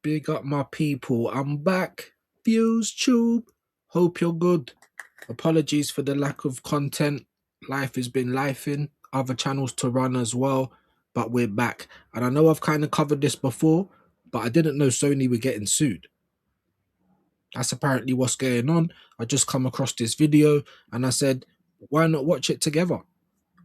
Big up my people. I'm back. Views tube. Hope you're good. Apologies for the lack of content. Life has been lifing. Other channels to run as well. But we're back. And I know I've kind of covered this before, but I didn't know Sony were getting sued. That's apparently what's going on. I just come across this video and I said, why not watch it together?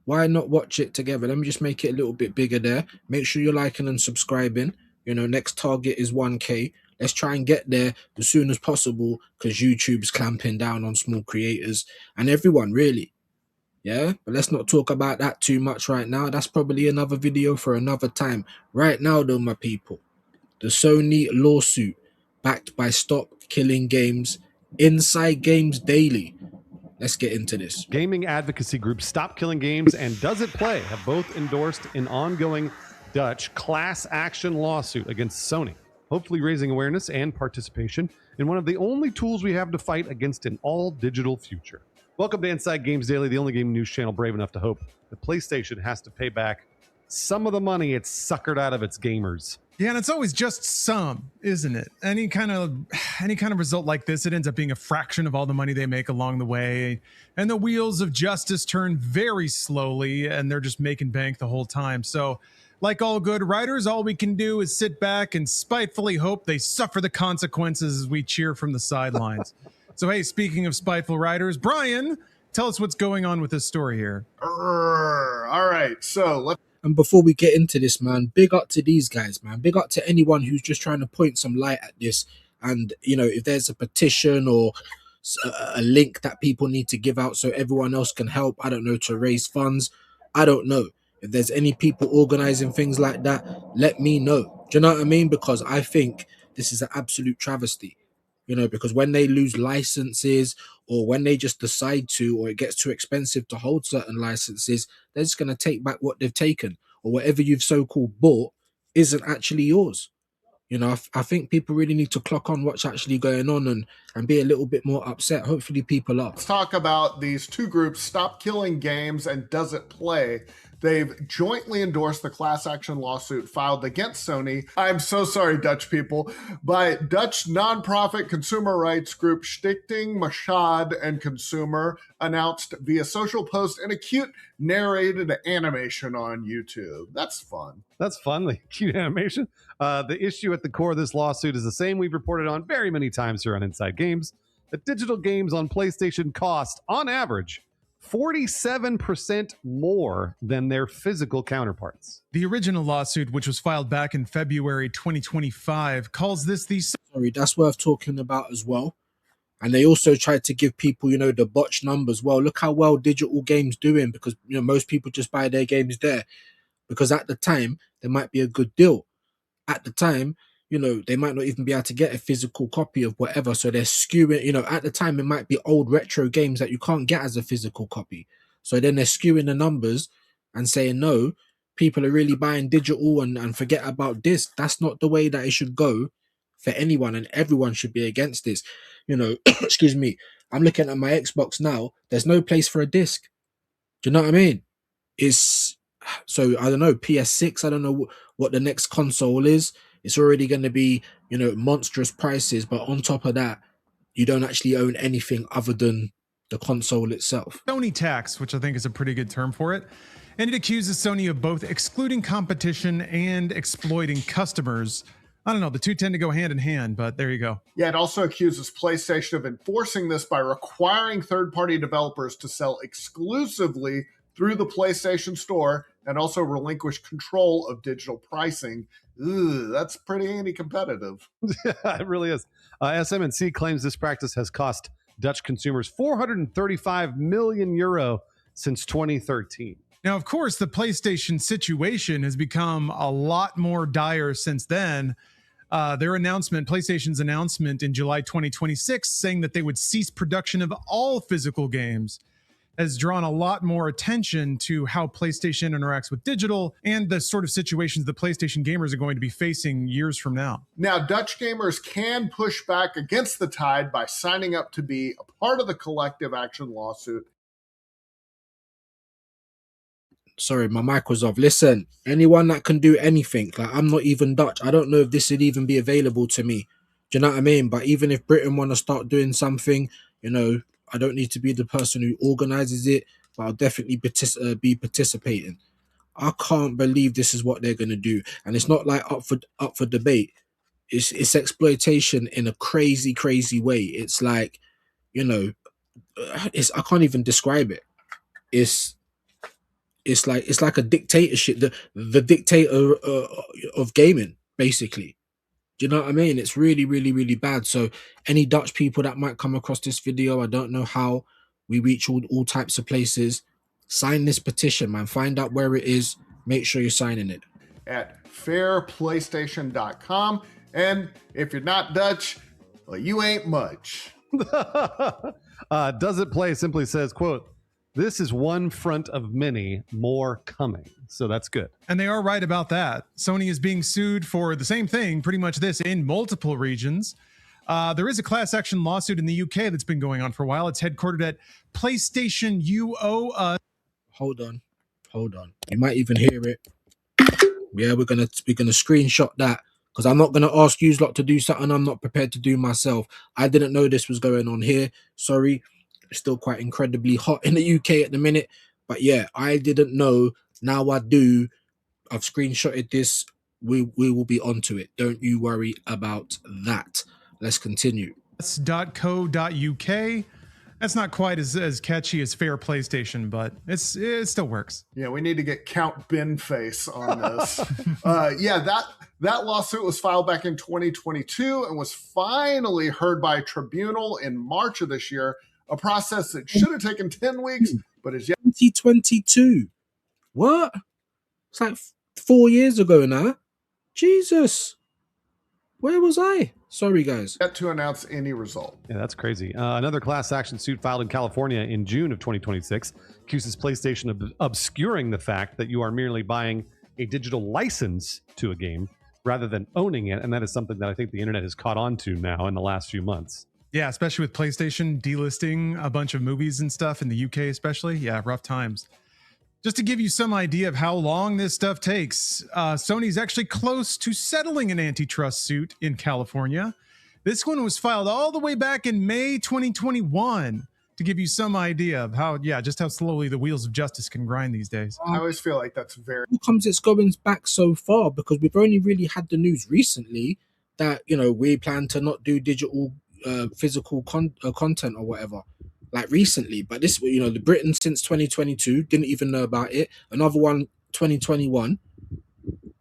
Why not watch it together? Let me just make it a little bit bigger there. Make sure you're liking and subscribing. You know, next target is 1K. Let's try and get there as soon as possible because YouTube's clamping down on small creators and everyone, really. Yeah, but let's not talk about that too much right now. That's probably another video for another time. Right now, though, my people, the Sony lawsuit backed by Stop Killing Games, Inside Games Daily. Let's get into this. Gaming advocacy groups Stop Killing Games and Does It Play have both endorsed an ongoing Dutch class action lawsuit against Sony, hopefully raising awareness and participation in one of the only tools we have to fight against an all-digital future. Welcome to Inside Games Daily, the only gaming news channel brave enough to hope that PlayStation has to pay back some of the money it's suckered out of its gamers. Yeah, and it's always just some, isn't it? Any kind of result like this, it ends up being a fraction of all the money they make along the way. And the wheels of justice turn very slowly, and they're just making bank the whole time. So, like all good writers, all we can do is sit back and spitefully hope they suffer the consequences as we cheer from the sidelines. So, hey, speaking of spiteful writers, Brian, tell us what's going on with this story here. All right, so let's... And before we get into this, man, big up to these guys, man. Big up to anyone who's just trying to point some light at this. And, you know, if there's a petition or a link that people need to give out so everyone else can help, I don't know, to raise funds, I don't know. If there's any people organizing things like that, let me know. Do you know what I mean? Because I think this is an absolute travesty. You know, because when they lose licenses or when they just decide to, or it gets too expensive to hold certain licenses, they're just going to take back what they've taken, or whatever you've so-called bought isn't actually yours. You know, I think people really need to clock on what's actually going on and be a little bit more upset. Hopefully people are. Let's talk about these two groups, Stop Killing Games and Does It Play. They've jointly endorsed the class action lawsuit filed against Sony. I'm so sorry, Dutch people, by Dutch nonprofit consumer rights group Stichting Machad and Consumer, announced via social post and a cute narrated animation on YouTube. That's fun. That's fun, the cute animation. The issue at the core of this lawsuit is the same we've reported on very many times here on Inside Games. That digital games on PlayStation cost, on average, 47% more than their physical counterparts. The original lawsuit, which was filed back in February 2025, calls this the... Sorry, that's worth talking about as well. And they also tried to give people, you know, the botch numbers. Well, look how well digital games doing, because, you know, most people just buy their games there. Because at the time, there might be a good deal. At the time, you know, they might not even be able to get a physical copy of whatever. So they're skewing, you know, at the time, it might be old retro games that you can't get as a physical copy. So then they're skewing the numbers and saying, no, people are really buying digital and forget about disc. That's not the way that it should go for anyone, and everyone should be against this. You know, excuse me, I'm looking at my Xbox now. There's no place for a disc. Do you know what I mean? It's... So, I don't know, PS6, I don't know what the next console is. It's already going to be, you know, monstrous prices. But on top of that, you don't actually own anything other than the console itself. Sony tax, which I think is a pretty good term for it. And it accuses Sony of both excluding competition and exploiting customers. I don't know, the two tend to go hand in hand, but there you go. Yeah, it also accuses PlayStation of enforcing this by requiring third-party developers to sell exclusively through the PlayStation Store and also relinquish control of digital pricing. Ugh, that's pretty anti-competitive. It really is. SM&C claims this practice has cost Dutch consumers 435 million euro since 2013. Now, of course, the PlayStation situation has become a lot more dire since then. PlayStation's announcement in July 2026, saying that they would cease production of all physical games, has drawn a lot more attention to how PlayStation interacts with digital and the sort of situations the PlayStation gamers are going to be facing years from now. Now, Dutch gamers can push back against the tide by signing up to be a part of the collective action lawsuit. Sorry, my mic was off. Listen, anyone that can do anything, like I'm not even Dutch. I don't know if this would even be available to me. Do you know what I mean? But even if Britain want to start doing something, you know, I don't need to be the person who organizes it, but I'll definitely be participating. I can't believe this is what they're gonna do, and it's not like up for debate. It's exploitation in a crazy, crazy way. It's like, you know, it's I can't even describe it. It's it's like a dictatorship, the dictator of gaming, basically. Do you know what I mean? It's really, really, really bad. So any Dutch people that might come across this video, I don't know how we reach all types of places. Sign this petition, man. Find out where it is. Make sure you're signing it. At fairplaystation.com. And if you're not Dutch, well, you ain't much. Does It Play simply says, quote, "This is one front of many, more coming." So that's good. And they are right about that. Sony is being sued for the same thing, pretty much this, in multiple regions. There is a class action lawsuit in the UK that's been going on for a while. It's headquartered at PlayStation. You owe us. Hold on. You might even hear it. Yeah, we're gonna screenshot that, because I'm not gonna ask you lot to do something I'm not prepared to do myself. I didn't know this was going on here. Sorry. It's still quite incredibly hot in the UK at the minute. But yeah, I didn't know. Now I do. I've screenshotted this. We will be onto it. Don't you worry about that. Let's continue. .co.uk. That's not quite as catchy as Fair PlayStation, but it still works. Yeah, we need to get Count Binface on this. That lawsuit was filed back in 2022 and was finally heard by a tribunal in March of this year, a process that should have taken 10 weeks, but is yet 2022. What? It's like 4 years ago now. Jesus. Where was I? Sorry, guys. yet to announce any result. Yeah, that's crazy. Another class action suit filed in California in June of 2026 accuses PlayStation of obscuring the fact that you are merely buying a digital license to a game rather than owning it. And that is something that I think the internet has caught on to now in the last few months. Yeah, especially with PlayStation delisting a bunch of movies and stuff in the UK, especially. Yeah, rough times. Just to give you some idea of how long this stuff takes, Sony's actually close to settling an antitrust suit in California. This one was filed all the way back in May 2021, to give you some idea of how, just how slowly the wheels of justice can grind these days. I always feel like that's very... How comes it's going back so far? Because we've only really had the news recently that, you know, we plan to not do digital physical content or whatever. Like recently, but this, you know, the Britain since 2022 didn't even know about it. Another one, 2021.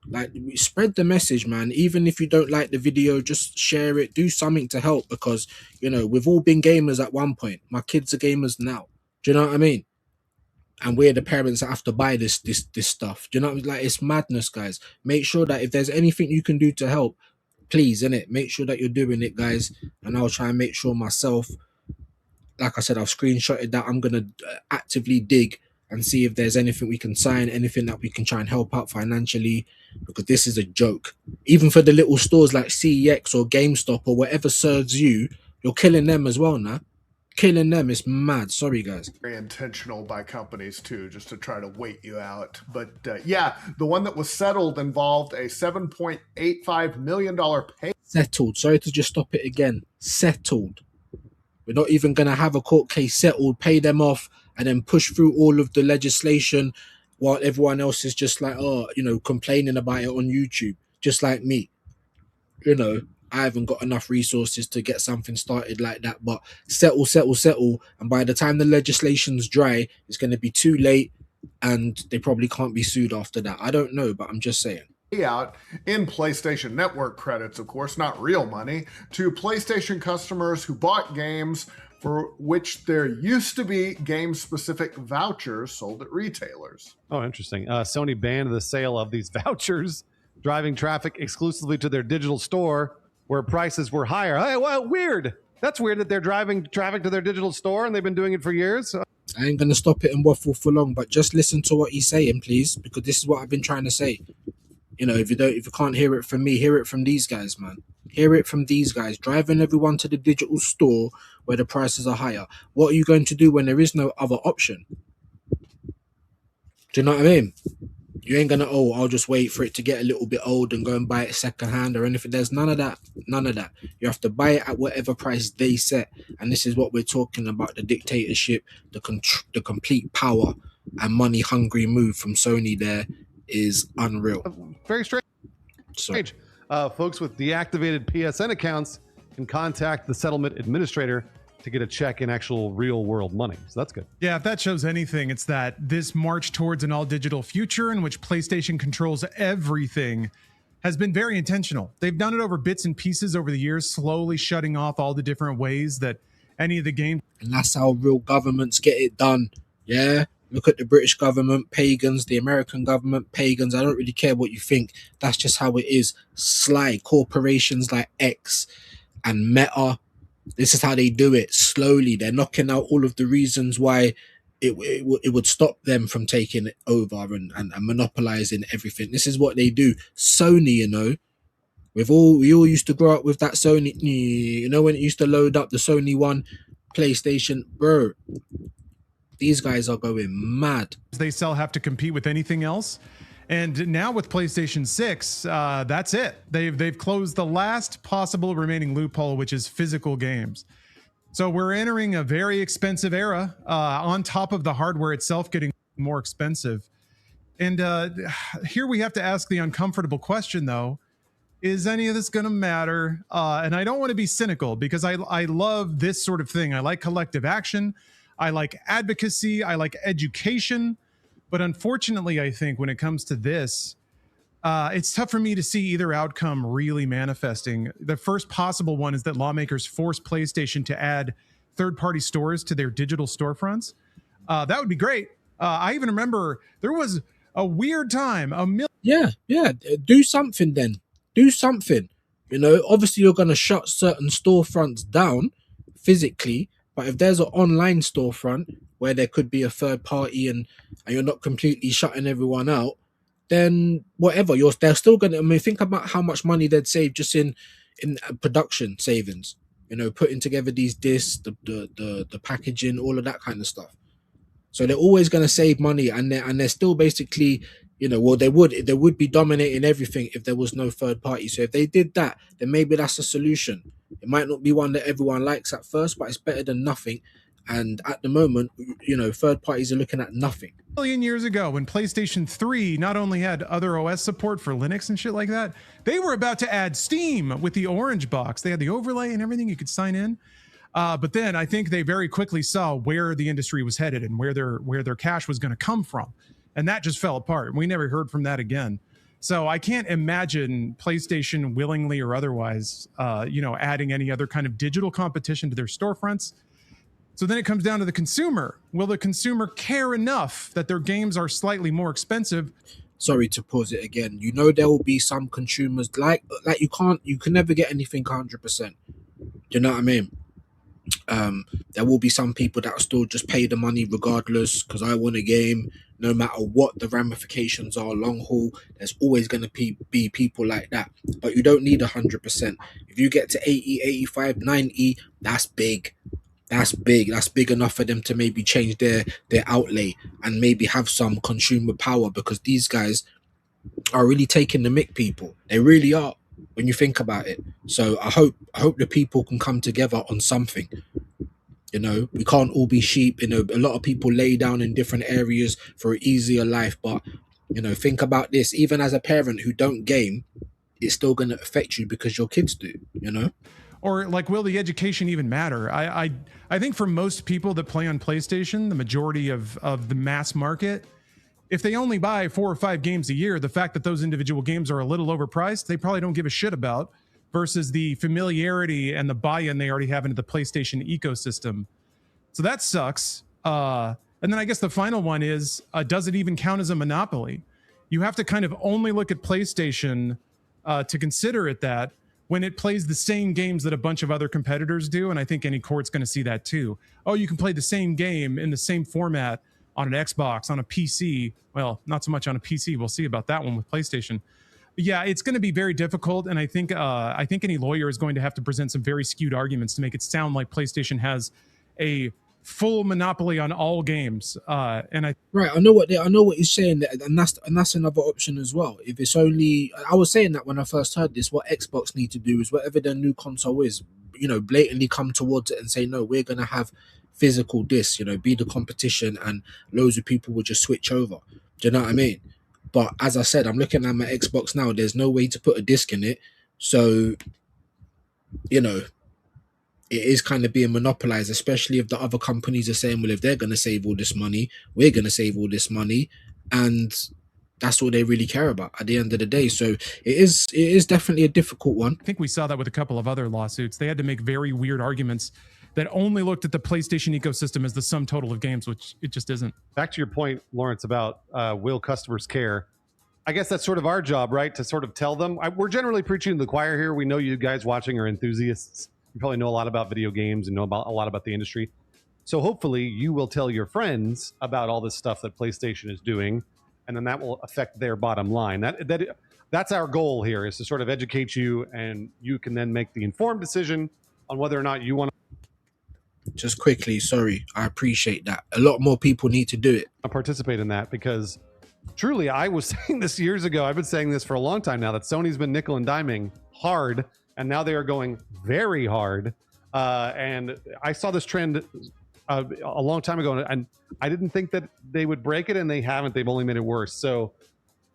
Like, spread the message, man. Even if you don't like the video, just share it. Do something to help, because, you know, we've all been gamers at one point. My kids are gamers now. Do you know what I mean? And we're the parents that have to buy this stuff. Do you know what I mean? Like, it's madness, guys. Make sure that if there's anything you can do to help, please, innit? Make sure that you're doing it, guys. And I'll try and make sure myself. Like I said, I've screenshotted that. I'm going to actively dig and see if there's anything we can sign, anything that we can try and help out financially, because this is a joke. Even for the little stores like CEX or GameStop or whatever serves you, you're killing them as well now. Killing them. It's mad. Sorry, guys. Very intentional by companies, too, just to try to wait you out. But the one that was settled involved a $7.85 million pay. Settled. Sorry to just stop it again. Settled. We're not even going to have a court case settled, pay them off, and then push through all of the legislation while everyone else is just like, complaining about it on YouTube, just like me. You know, I haven't got enough resources to get something started like that, but settle. And by the time the legislation's dry, it's going to be too late, and they probably can't be sued after that. I don't know, but I'm just saying. Out in PlayStation Network credits, of course, not real money, to PlayStation customers who bought games for which there used to be game-specific vouchers sold at retailers. Oh, interesting. Sony banned the sale of these vouchers, driving traffic exclusively to their digital store where prices were higher. Hey, well, weird. That's weird that they're driving traffic to their digital store, and they've been doing it for years. I ain't going to stop it and waffle for long, but just listen to what he's saying, please, because this is what I've been trying to say. You know, if you can't hear it from me, hear it from these guys, man. Hear it from these guys, driving everyone to the digital store where the prices are higher. What are you going to do when there is no other option? Do you know what I mean? You ain't gonna, oh, I'll just wait for it to get a little bit old and go and buy it secondhand or anything. There's none of that. None of that. You have to buy it at whatever price they set. And this is what we're talking about: the dictatorship, the complete power and money hungry move from Sony. There is unreal. Very strange. So, Folks with deactivated PSN accounts can contact the settlement administrator to get a check in actual real world money. So that's good. Yeah, if that shows anything, it's that this march towards an all digital future in which PlayStation controls everything has been very intentional. They've done it over bits and pieces over the years, slowly shutting off all the different ways that any of the games. And that's how real governments get it done. Yeah. Look at the British government, pagans, the American government, pagans. I don't really care what you think. That's just how it is. Sly corporations like X and Meta. This is how they do it slowly. They're knocking out all of the reasons why it would stop them from taking it over and monopolizing everything. This is what they do. Sony, you know, we all used to grow up with that Sony, you know, when it used to load up the Sony 1 PlayStation, bro. These guys are going mad. They sell have to compete with anything else. And now with PlayStation 6, that's it. They've closed the last possible remaining loophole, which is physical games. So we're entering a very expensive era, on top of the hardware itself getting more expensive. And here we have to ask the uncomfortable question, though. Is any of this going to matter? And I don't want to be cynical, because I love this sort of thing. I like collective action. I like advocacy. I like education. But unfortunately, I think when it comes to this, it's tough for me to see either outcome really manifesting. The first possible one is that lawmakers force PlayStation to add third-party stores to their digital storefronts. That would be great. I even remember there was a weird time. Yeah. Do something then. Do something. You know, obviously you're going to shut certain storefronts down physically, but if there's an online storefront where there could be a third party and you're not completely shutting everyone out, then whatever, they're still going to, I mean, think about how much money they'd save just in production savings, you know, putting together these discs, the packaging, all of that kind of stuff. So they're always going to save money, and they're still basically, you know, well, they would be dominating everything if there was no third party. So if they did that, then maybe that's a solution. It might not be one that everyone likes at first, but it's better than nothing. And at the moment, you know, third parties are looking at nothing. A million years ago, when PlayStation 3 not only had other OS support for Linux and shit like that, they were about to add Steam with the orange box. They had the overlay and everything. You could sign in. But then I think they very quickly saw where the industry was headed and where their cash was going to come from. And that just fell apart. We never heard from that again. So I can't imagine PlayStation willingly or otherwise, adding any other kind of digital competition to their storefronts. So then it comes down to the consumer. Will the consumer care enough that their games are slightly more expensive? Sorry to pause it again. You know, there will be some consumers like you can never get anything 100%. You know what I mean? There will be some people that will still just pay the money regardless because I want a game, no matter what the ramifications are long haul. There's always going to be people like that, but you don't need 100%. If you get to 80, 85, 90, that's big. That's big enough for them to maybe change their outlay and maybe have some consumer power, because these guys are really taking the mick, people. They really are, when you think about it. So I hope the people can come together on something. You know, we can't all be sheep. You know, a lot of people lay down in different areas for an easier life, but you know, think about this. Even as a parent who don't game, it's still going to affect you because your kids do, you know? Or like, will the education even matter? I think for most people that play on PlayStation, the majority of the mass market, if they only buy 4 or 5 games a year, the fact that those individual games are a little overpriced, they probably don't give a shit about, versus the familiarity and the buy-in they already have into the PlayStation ecosystem. So that sucks. And then I guess the final one is, does it even count as a monopoly? You have to kind of only look at PlayStation to consider it that, when it plays the same games that a bunch of other competitors do. And I think any court's going to see that too. Oh, you can play the same game in the same format on an Xbox, on a PC. Well, not so much on a PC. We'll see about that one with PlayStation. But yeah, it's going to be very difficult. And I think any lawyer is going to have to present some very skewed arguments to make it sound like PlayStation has a full monopoly on all games. And I Right, I know what he's saying, and that's another option as well. If it's only, I was saying that when I first heard this, what Xbox need to do is whatever their new console is, blatantly come towards it and say, no, we're gonna have physical discs, be the competition, and loads of people will just switch over. Do you know what I mean? But as I said, I'm looking at my Xbox now. There's no way to put a disc in it, so it is kind of being monopolized, especially if the other companies are saying, well, if they're going to save all this money, we're going to save all this money. And that's all they really care about at the end of the day. So it is definitely a difficult one. think we saw that with a couple of other lawsuits. They had to make very weird arguments that only looked at the PlayStation ecosystem as the sum total of games, which it just isn't. Back to your point, Lawrence, about will customers care? I guess that's sort of our job, right? To sort of tell them. We're generally preaching to the choir here. We know you guys watching are enthusiasts. You probably know a lot about video games and know about a lot about the industry. So hopefully you will tell your friends about all this stuff that PlayStation is doing, and then that will affect their bottom line. That's our goal here, is to sort of educate you, and you can then make the informed decision on whether or not you want Just quickly, sorry, I appreciate that. A lot more people need to do it. to participate in that, because truly, I was saying this years ago. I've been saying this for a long time now, that Sony's been nickel and diming hard, and now they are going very hard. And I saw this trend a long time ago, and I didn't think that they would break it, and they haven't. They've only made it worse. So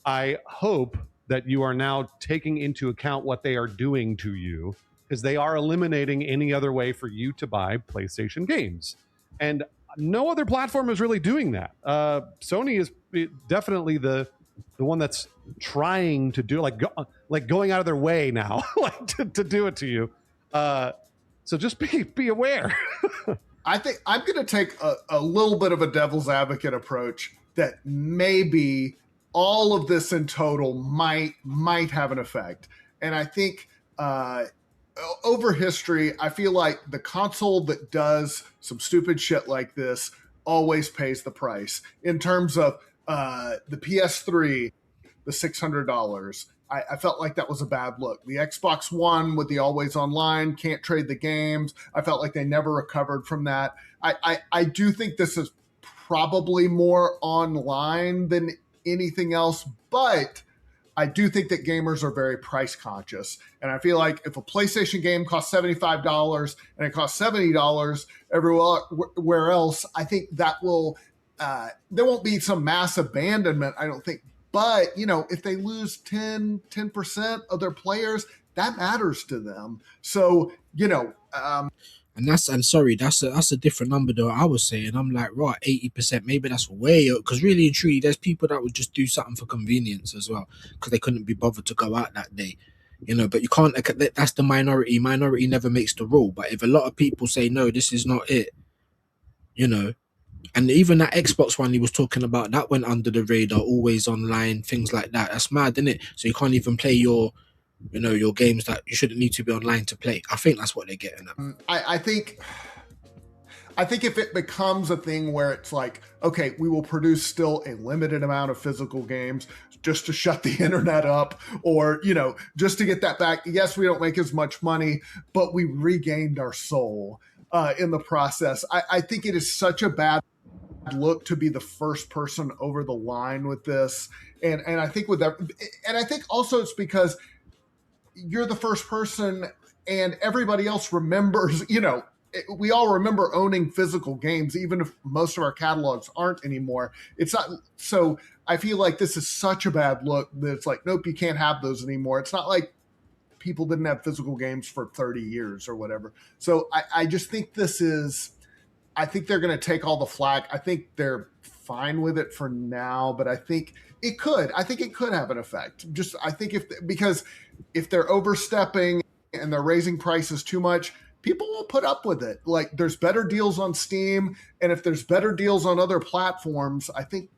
I hope that you are now taking into account what they are doing to you, because they are eliminating any other way for you to buy PlayStation games. And no other platform is really doing that. Sony is definitely the one that's trying to do, like going out of their way now, like to do it to you. So just be aware. I think I'm going to take a little bit of a devil's advocate approach, that maybe all of this in total might have an effect. And I think over history, I feel like the console that does some stupid shit like this always pays the price. In terms of the PS3, the $600, I felt like that was a bad look. The Xbox One with the always online, can't trade the games, I felt like they never recovered from that. I do think this is probably more online than anything else, but I do think that gamers are very price conscious. And I feel like if a PlayStation game costs $75 and it costs $70 everywhere else, I think that will, there won't be some mass abandonment, I don't think. But, if they lose 10% of their players, that matters to them. So, and sorry, that's a different number though. I was saying, I'm like, right, 80%, maybe that's way, because really and truly, there's people that would just do something for convenience as well, because they couldn't be bothered to go out that day, but you can't, that's the minority never makes the rule. But if a lot of people say, no, this is not it, and even that Xbox one he was talking about, that went under the radar, always online, things like that. That's mad, isn't it? So you can't even play your games that you shouldn't need to be online to play. I think that's what they're getting at. I think if it becomes a thing where it's like, okay, we will produce still a limited amount of physical games just to shut the internet up, or, just to get that back. Yes, we don't make as much money, but we regained our soul in the process. I think it is such a bad look to be the first person over the line with this. And I think with that, and I think also it's because you're the first person and everybody else remembers, we all remember owning physical games, even if most of our catalogs aren't anymore. It's not, so I feel like this is such a bad look that it's like, nope, you can't have those anymore. It's not like people didn't have physical games for 30 years or whatever. So I just think I think they're going to take all the flack. I think they're fine with it for now, but I think it could have an effect. I think because if they're overstepping and they're raising prices too much, people will put up with it. Like, there's better deals on Steam, and if there's better deals on other platforms, I think,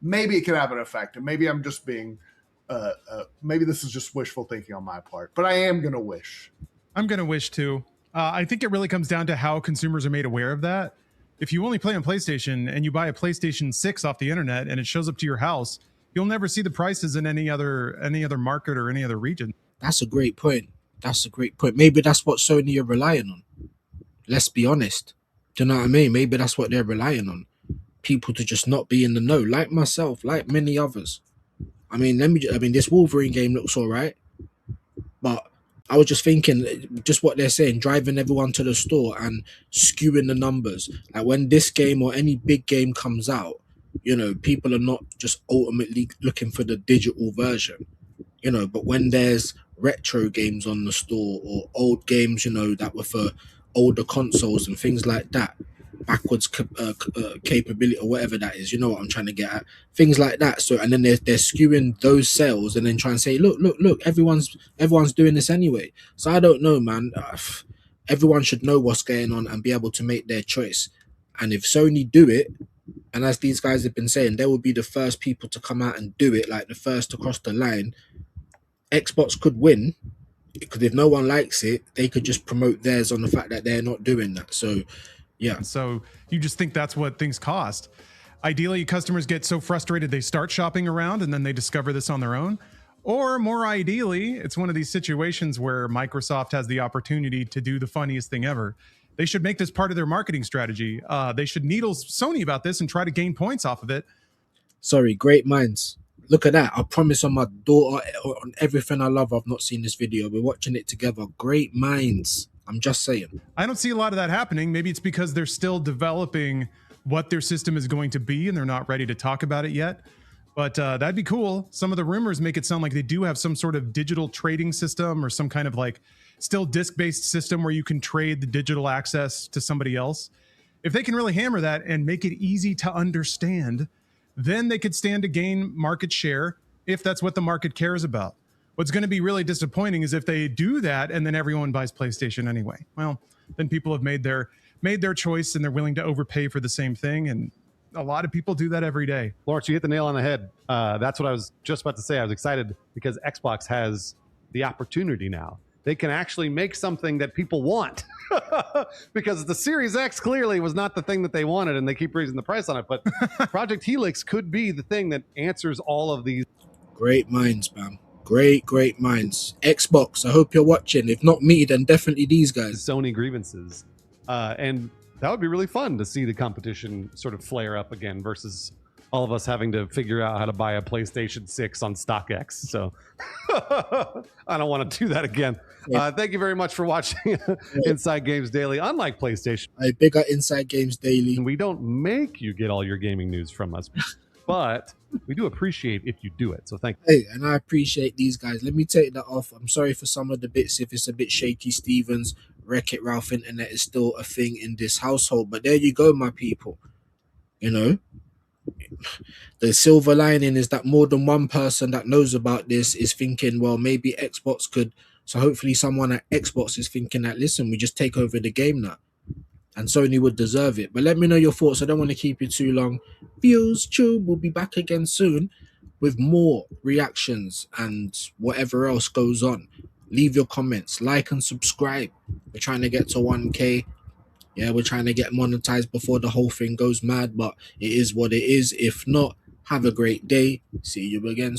maybe it could have an effect. And maybe I'm just being, maybe this is just wishful thinking on my part, but I am going to wish. I'm going to wish too. I think it really comes down to how consumers are made aware of that. If you only play on PlayStation and you buy a PlayStation 6 off the internet and it shows up to your house, you'll never see the prices in any other market or any other region. That's a great point. Maybe that's what Sony are relying on. Let's be honest. Do you know what I mean? Maybe that's what they're relying on. People to just not be in the know, like myself, like many others. I mean, this Wolverine game looks all right, but I was just thinking, just what they're saying, driving everyone to the store and skewing the numbers. Like when this game or any big game comes out, you know, people are not just ultimately looking for the digital version, you know, but when there's retro games on the store or old games, you know, that were for older consoles and things like that, backwards capability or whatever that is, you know what I'm trying to get at, things like that. So and then they're skewing those sales and then trying to say, look, everyone's doing this anyway. So I don't know, man. Everyone should know what's going on and be able to make their choice. And if Sony do it, and as these guys have been saying, they will be the first people to come out and do it, like the first to cross the line. Xbox could win because if no one likes it, they could just promote theirs on the fact that they're not doing that. So yeah. So you just think that's what things cost. Ideally, customers get so frustrated they start shopping around and then they discover this on their own. Or more ideally, it's one of these situations where Microsoft has the opportunity to do the funniest thing ever. They should make this part of their marketing strategy. They should needle Sony about this and try to gain points off of it. Sorry, great minds. Look at that. I promise on my daughter, on everything I love, I've not seen this video. We're watching it together. Great minds. I'm just saying. I don't see a lot of that happening. Maybe it's because they're still developing what their system is going to be and they're not ready to talk about it yet. But that'd be cool. Some of the rumors make it sound like they do have some sort of digital trading system or some kind of like still disc-based system where you can trade the digital access to somebody else. If they can really hammer that and make it easy to understand, then they could stand to gain market share if that's what the market cares about. What's going to be really disappointing is if they do that and then everyone buys PlayStation anyway. Well, then people have made their choice and they're willing to overpay for the same thing. And a lot of people do that every day. Lawrence, you hit the nail on the head. That's what I was just about to say. I was excited because Xbox has the opportunity now. They can actually make something that people want because the Series X clearly was not the thing that they wanted and they keep raising the price on it. But Project Helix could be the thing that answers all of these. Great minds, man. Great minds. Xbox, I hope you're watching. If not me, then definitely these guys. Sony grievances. And that would be really fun to see the competition sort of flare up again versus all of us having to figure out how to buy a PlayStation 6 on StockX. So I don't want to do that again. Thank you very much for watching Inside Games Daily. Unlike PlayStation, I bigger Inside Games Daily. we don't make you get all your gaming news from us, but we do appreciate if you do it. So thank you. Hey, and I appreciate these guys. Let me take that off. I'm sorry for some of the bits if it's a bit shaky. Stevens, Wreck-It Ralph internet is still a thing in this household. But there you go, my people. You know, the silver lining is that more than one person that knows about this is thinking, well, maybe Xbox could. So hopefully someone at Xbox is thinking that, listen, we just take over the game now. And Sony would deserve it. But let me know your thoughts. I don't want to keep you too long. Views Tube will be back again soon with more reactions and whatever else goes on. Leave your comments, like and subscribe. We're trying to get to 1K. Yeah, we're trying to get monetized before the whole thing goes mad, but it is what it is. If not, have a great day. See you again.